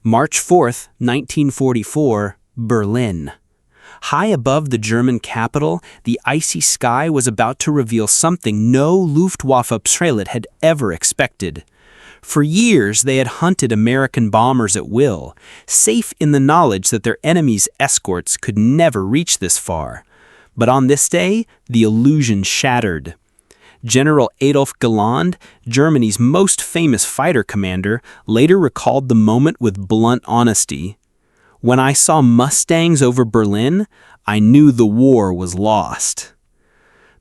March 4, 1944, Berlin. High above the German capital, the icy sky was about to reveal something no Luftwaffe pilot had ever expected. For years, they had hunted American bombers at will, safe in the knowledge that their enemies' escorts could never reach this far. But on this day, the illusion shattered. General Adolf Galland, Germany's most famous fighter commander, later recalled the moment with blunt honesty. "When I saw Mustangs over Berlin, I knew the war was lost."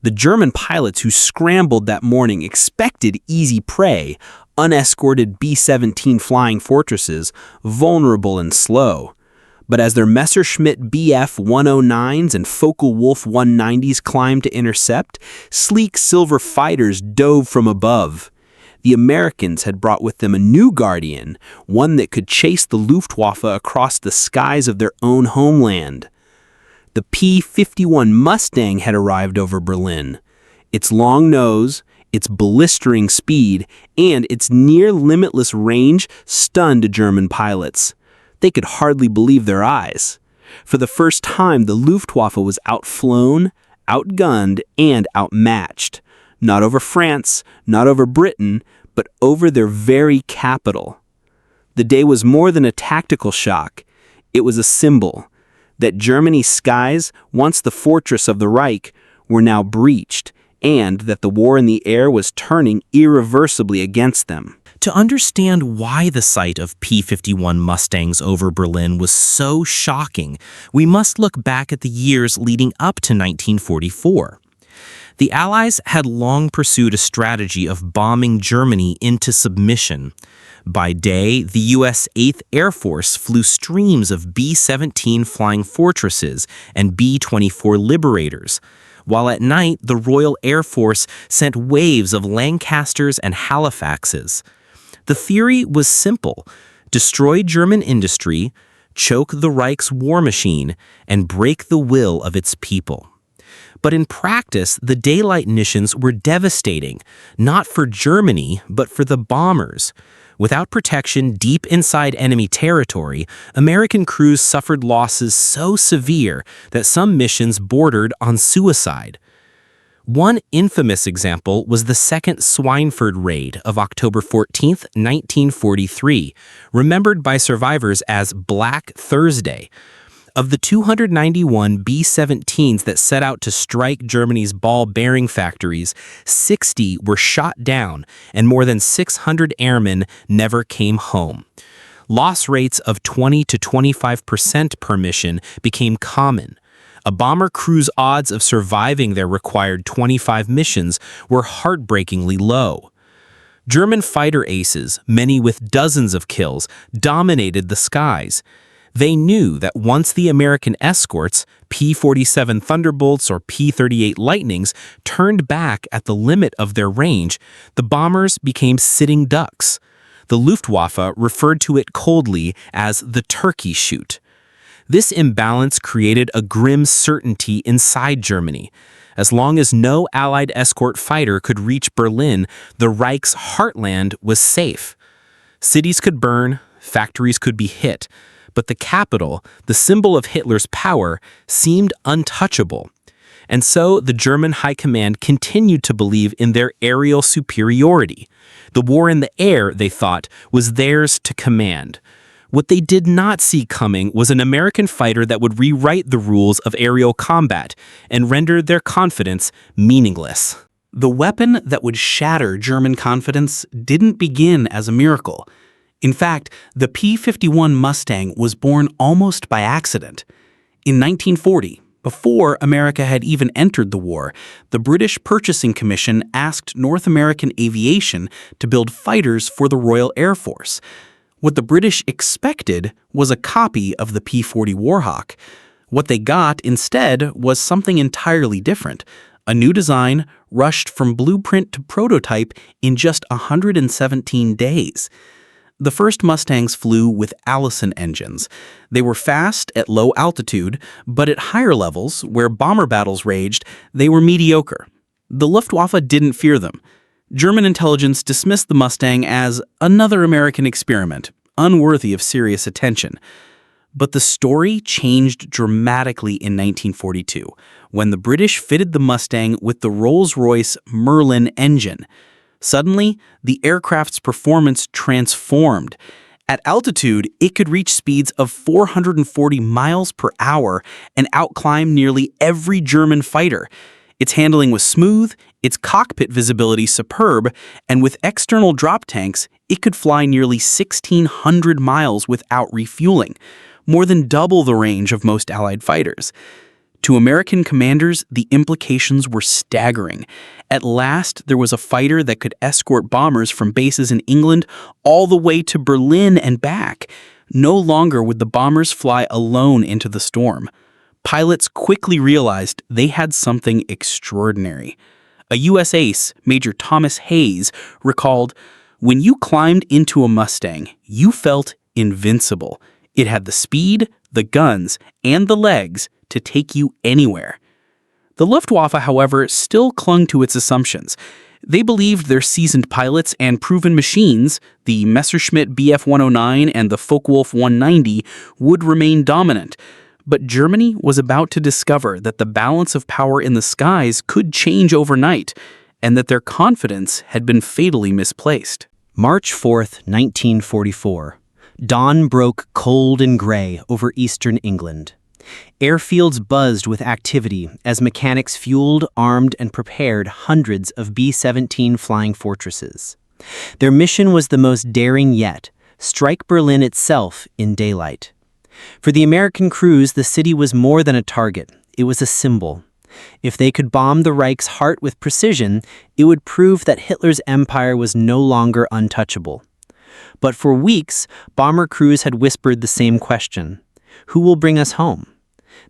The German pilots who scrambled that morning expected easy prey, unescorted B-17 flying fortresses, vulnerable and slow. But as their Messerschmitt Bf-109s and Focke-Wulf 190s climbed to intercept, sleek silver fighters dove from above. The Americans had brought with them a new guardian, one that could chase the Luftwaffe across the skies of their own homeland. The P-51 Mustang had arrived over Berlin. Its long nose, its blistering speed, and its near-limitless range stunned German pilots. They could hardly believe their eyes. For the first time, the Luftwaffe was outflown, outgunned, and outmatched. Not over France, not over Britain, but over their very capital. The day was more than a tactical shock. It was a symbol that Germany's skies, once the fortress of the Reich, were now breached, and that the war in the air was turning irreversibly against them. To understand why the sight of P-51 Mustangs over Berlin was so shocking, we must look back at the years leading up to 1944. The Allies had long pursued a strategy of bombing Germany into submission. By day, the U.S. 8th Air Force flew streams of B-17 Flying Fortresses and B-24 Liberators, while at night the Royal Air Force sent waves of Lancasters and Halifaxes. The theory was simple: destroy German industry, choke the Reich's war machine, and break the will of its people. But in practice, the daylight missions were devastating, not for Germany, but for the bombers. Without protection deep inside enemy territory, American crews suffered losses so severe that some missions bordered on suicide. One infamous example was the second Schweinfurt raid of October 14, 1943, remembered by survivors as Black Thursday. Of the 291 B-17s that set out to strike Germany's ball bearing factories, 60 were shot down, and more than 600 airmen never came home. Loss rates of 20 to 25% per mission became common. A bomber crew's odds of surviving their required 25 missions were heartbreakingly low. German fighter aces, many with dozens of kills, dominated the skies. They knew that once the American escorts, P-47 Thunderbolts or P-38 Lightnings, turned back at the limit of their range, the bombers became sitting ducks. The Luftwaffe referred to it coldly as the turkey shoot. This imbalance created a grim certainty inside Germany. As long as no Allied escort fighter could reach Berlin, the Reich's heartland was safe. Cities could burn, factories could be hit, but the capital, the symbol of Hitler's power, seemed untouchable. And so the German high command continued to believe in their aerial superiority. The war in the air, they thought, was theirs to command. What they did not see coming was an American fighter that would rewrite the rules of aerial combat and render their confidence meaningless. The weapon that would shatter German confidence didn't begin as a miracle. In fact, the P-51 Mustang was born almost by accident. In 1940, before America had even entered the war, the British Purchasing Commission asked North American Aviation to build fighters for the Royal Air Force. What the British expected was a copy of the P-40 Warhawk. What they got instead was something entirely different: a new design rushed from blueprint to prototype in just 117 days. The first Mustangs flew with Allison engines. They were fast at low altitude, but at higher levels, where bomber battles raged, they were mediocre. The Luftwaffe didn't fear them. German intelligence dismissed the Mustang as another American experiment, unworthy of serious attention. But the story changed dramatically in 1942, when the British fitted the Mustang with the Rolls-Royce Merlin engine. Suddenly, the aircraft's performance transformed. At altitude, it could reach speeds of 440 miles per hour and outclimb nearly every German fighter. Its handling was smooth, its cockpit visibility superb, and with external drop tanks, it could fly nearly 1,600 miles without refueling, more than double the range of most Allied fighters. To American commanders, the implications were staggering. At last, there was a fighter that could escort bombers from bases in England all the way to Berlin and back. No longer would the bombers fly alone into the storm. Pilots quickly realized they had something extraordinary. A U.S. ace, Major Thomas Hayes, recalled, "When you climbed into a Mustang, you felt invincible. It had the speed, the guns, and the legs to take you anywhere." The Luftwaffe, however, still clung to its assumptions. They believed their seasoned pilots and proven machines, the Messerschmitt Bf 109 and the Focke-Wulf 190, would remain dominant. But Germany was about to discover that the balance of power in the skies could change overnight, and that their confidence had been fatally misplaced. March 4th, 1944. Dawn broke cold and gray over eastern England. Airfields buzzed with activity as mechanics fueled, armed, and prepared hundreds of B-17 Flying Fortresses. Their mission was the most daring yet: strike Berlin itself in daylight. For the American crews, the city was more than a target. It was a symbol. If they could bomb the Reich's heart with precision, it would prove that Hitler's empire was no longer untouchable. But for weeks, bomber crews had whispered the same question: who will bring us home?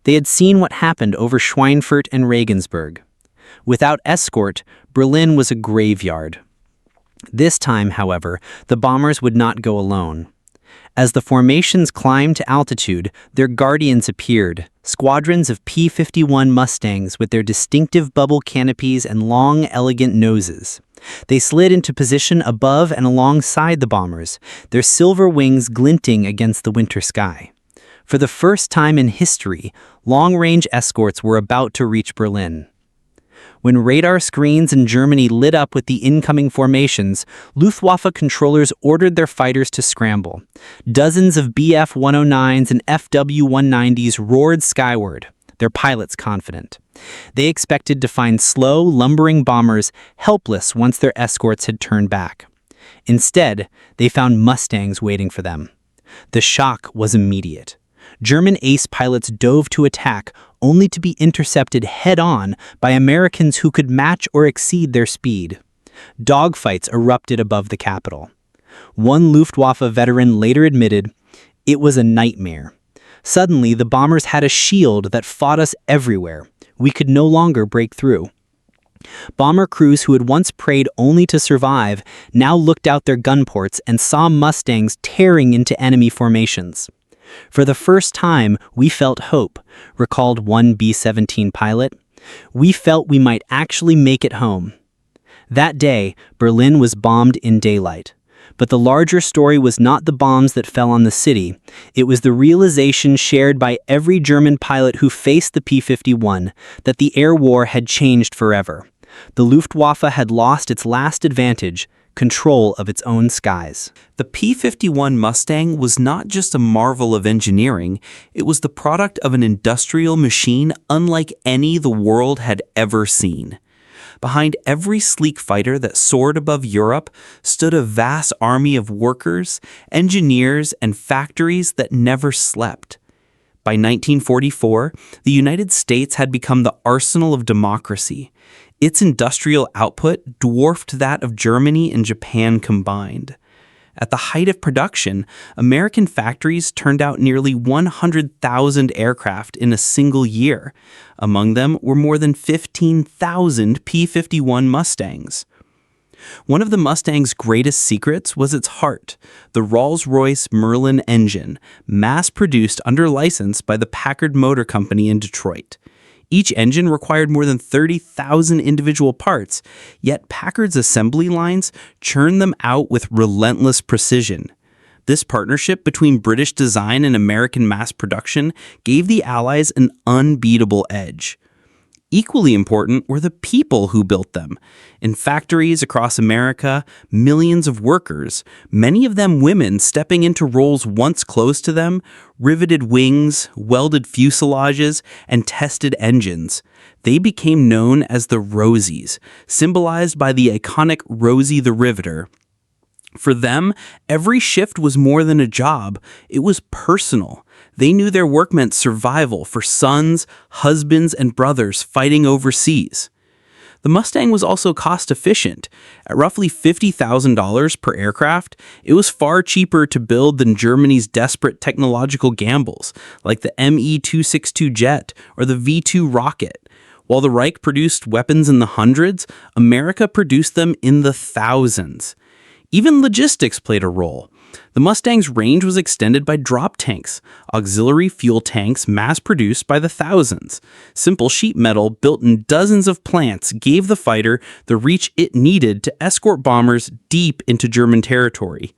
They had seen what happened over Schweinfurt and Regensburg. Without escort, Berlin was a graveyard. This time, however, the bombers would not go alone. As the formations climbed to altitude, their guardians appeared, squadrons of P-51 Mustangs with their distinctive bubble canopies and long, elegant noses. They slid into position above and alongside the bombers, their silver wings glinting against the winter sky. For the first time in history, long-range escorts were about to reach Berlin. When radar screens in Germany lit up with the incoming formations, Luftwaffe controllers ordered their fighters to scramble. Dozens of Bf 109s and FW 190s roared skyward, their pilots confident. They expected to find slow, lumbering bombers helpless once their escorts had turned back. Instead, they found Mustangs waiting for them. The shock was immediate. German ace pilots dove to attack, only to be intercepted head-on by Americans who could match or exceed their speed. Dogfights erupted above the capital. One Luftwaffe veteran later admitted, "It was a nightmare. Suddenly, the bombers had a shield that fought us everywhere. We could no longer break through." Bomber crews who had once prayed only to survive now looked out their gun ports and saw Mustangs tearing into enemy formations. "For the first time, we felt hope," recalled one B-17 pilot. "We felt we might actually make it home." That day, Berlin was bombed in daylight. But the larger story was not the bombs that fell on the city. It was the realization shared by every German pilot who faced the P-51 that the air war had changed forever. The Luftwaffe had lost its last advantage: control of its own skies. The P-51 Mustang was not just a marvel of engineering, it was the product of an industrial machine unlike any the world had ever seen. Behind every sleek fighter that soared above Europe stood a vast army of workers, engineers, and factories that never slept. By 1944, the United States had become the arsenal of democracy. Its industrial output dwarfed that of Germany and Japan combined. At the height of production, American factories turned out nearly 100,000 aircraft in a single year. Among them were more than 15,000 P-51 Mustangs. One of the Mustang's greatest secrets was its heart, the Rolls-Royce Merlin engine, mass-produced under license by the Packard Motor Company in Detroit. Each engine required more than 30,000 individual parts, yet Packard's assembly lines churned them out with relentless precision. This partnership between British design and American mass production gave the Allies an unbeatable edge. Equally important were the people who built them. In factories across America, millions of workers, many of them women stepping into roles once close to them, riveted wings, welded fuselages, and tested engines. They became known as the Rosies, symbolized by the iconic Rosie the Riveter. For them, every shift was more than a job. It was personal. They knew their work meant survival for sons, husbands, and brothers fighting overseas. The Mustang was also cost-efficient. At roughly $50,000 per aircraft, it was far cheaper to build than Germany's desperate technological gambles, like the Me-262 jet or the V-2 rocket. While the Reich produced weapons in the hundreds, America produced them in the thousands. Even logistics played a role. The Mustang's range was extended by drop tanks, auxiliary fuel tanks mass-produced by the thousands. Simple sheet metal built in dozens of plants gave the fighter the reach it needed to escort bombers deep into German territory.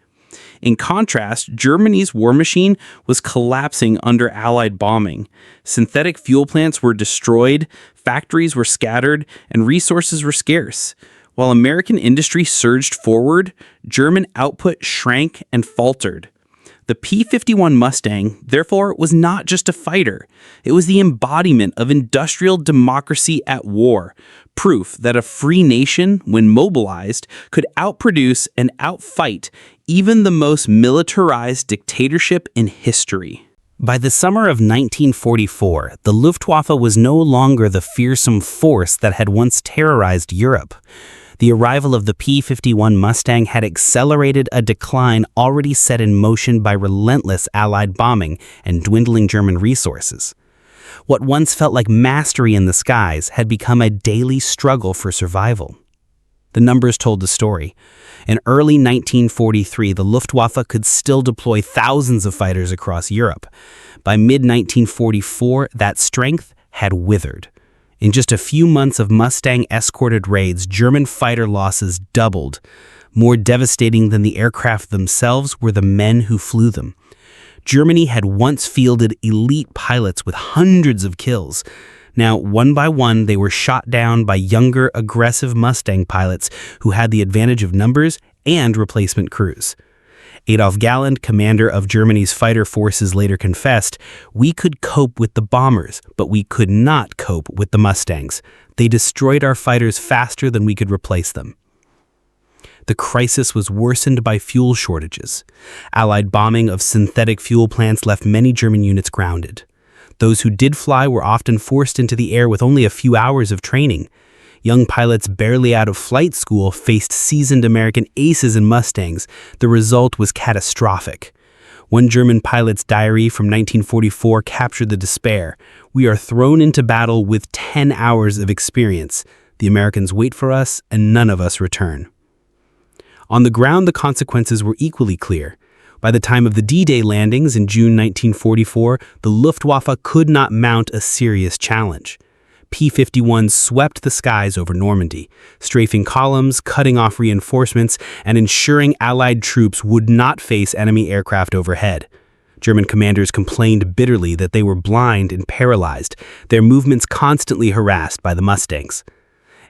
In contrast, Germany's war machine was collapsing under Allied bombing. Synthetic fuel plants were destroyed, factories were scattered, and resources were scarce. While American industry surged forward, German output shrank and faltered. The P-51 Mustang, therefore, was not just a fighter. It was the embodiment of industrial democracy at war, proof that a free nation, when mobilized, could outproduce and outfight even the most militarized dictatorship in history. By the summer of 1944, the Luftwaffe was no longer the fearsome force that had once terrorized Europe. The arrival of the P-51 Mustang had accelerated a decline already set in motion by relentless Allied bombing and dwindling German resources. What once felt like mastery in the skies had become a daily struggle for survival. The numbers told the story. In early 1943, the Luftwaffe could still deploy thousands of fighters across Europe. By mid-1944, that strength had withered. In just a few months of Mustang-escorted raids, German fighter losses doubled. More devastating than the aircraft themselves were the men who flew them. Germany had once fielded elite pilots with hundreds of kills. Now, one by one, they were shot down by younger, aggressive Mustang pilots who had the advantage of numbers and replacement crews. Adolf Galland, commander of Germany's fighter forces, later confessed, "We could cope with the bombers, but we could not cope with the Mustangs. They destroyed our fighters faster than we could replace them." The crisis was worsened by fuel shortages. Allied bombing of synthetic fuel plants left many German units grounded. Those who did fly were often forced into the air with only a few hours of training. Young pilots barely out of flight school faced seasoned American aces in Mustangs. The result was catastrophic. One German pilot's diary from 1944 captured the despair. "We are thrown into battle with 10 hours of experience. The Americans wait for us, and none of us return." On the ground, the consequences were equally clear. By the time of the D-Day landings in June 1944, the Luftwaffe could not mount a serious challenge. P-51 swept the skies over Normandy, strafing columns, cutting off reinforcements, and ensuring Allied troops would not face enemy aircraft overhead. German commanders complained bitterly that they were blind and paralyzed, their movements constantly harassed by the Mustangs.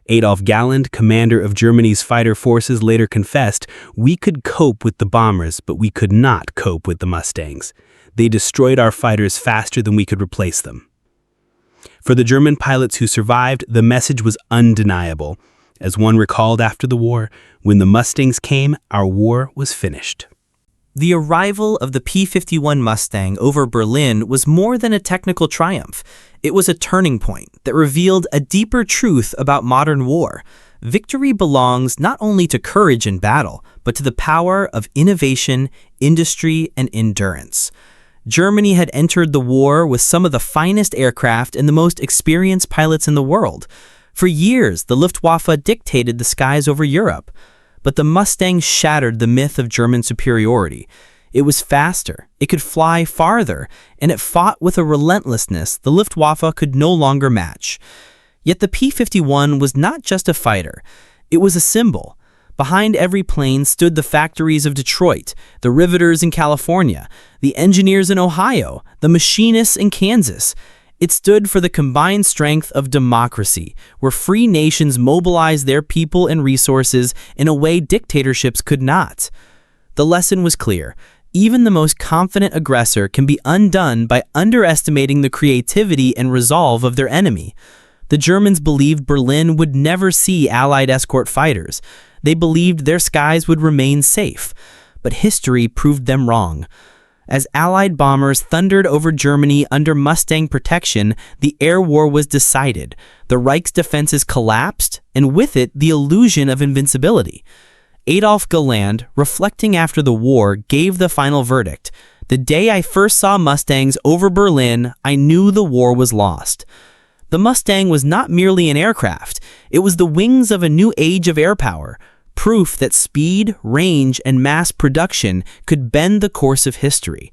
Adolf Galland, commander of Germany's fighter forces, later confessed, "We could cope with the bombers, but we could not cope with the Mustangs. They destroyed our fighters faster than we could replace them." For the German pilots who survived, the message was undeniable. As one recalled after the war, "When the Mustangs came, our war was finished." The arrival of the P-51 Mustang over Berlin was more than a technical triumph. It was a turning point that revealed a deeper truth about modern war. Victory belongs not only to courage in battle, but to the power of innovation, industry, and endurance. Germany had entered the war with some of the finest aircraft and the most experienced pilots in the world. For years, the Luftwaffe dictated the skies over Europe. But the Mustang shattered the myth of German superiority. It was faster, it could fly farther, and it fought with a relentlessness the Luftwaffe could no longer match. Yet the P-51 was not just a fighter, it was a symbol. Behind every plane stood the factories of Detroit, the riveters in California, the engineers in Ohio, the machinists in Kansas. It stood for the combined strength of democracy, where free nations mobilized their people and resources in a way dictatorships could not. The lesson was clear. Even the most confident aggressor can be undone by underestimating the creativity and resolve of their enemy. The Germans believed Berlin would never see Allied escort fighters. They believed their skies would remain safe. But history proved them wrong. As Allied bombers thundered over Germany under Mustang protection, the air war was decided. The Reich's defenses collapsed, and with it, the illusion of invincibility. Adolf Galland, reflecting after the war, gave the final verdict. The day I first saw Mustangs over Berlin, I knew the war was lost. The Mustang was not merely an aircraft. It was the wings of a new age of air power, proof that speed, range, and mass production could bend the course of history.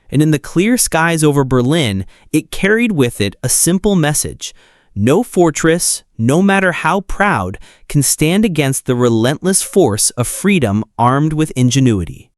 And in the clear skies over Berlin, it carried with it a simple message. No fortress, no matter how proud, can stand against the relentless force of freedom armed with ingenuity.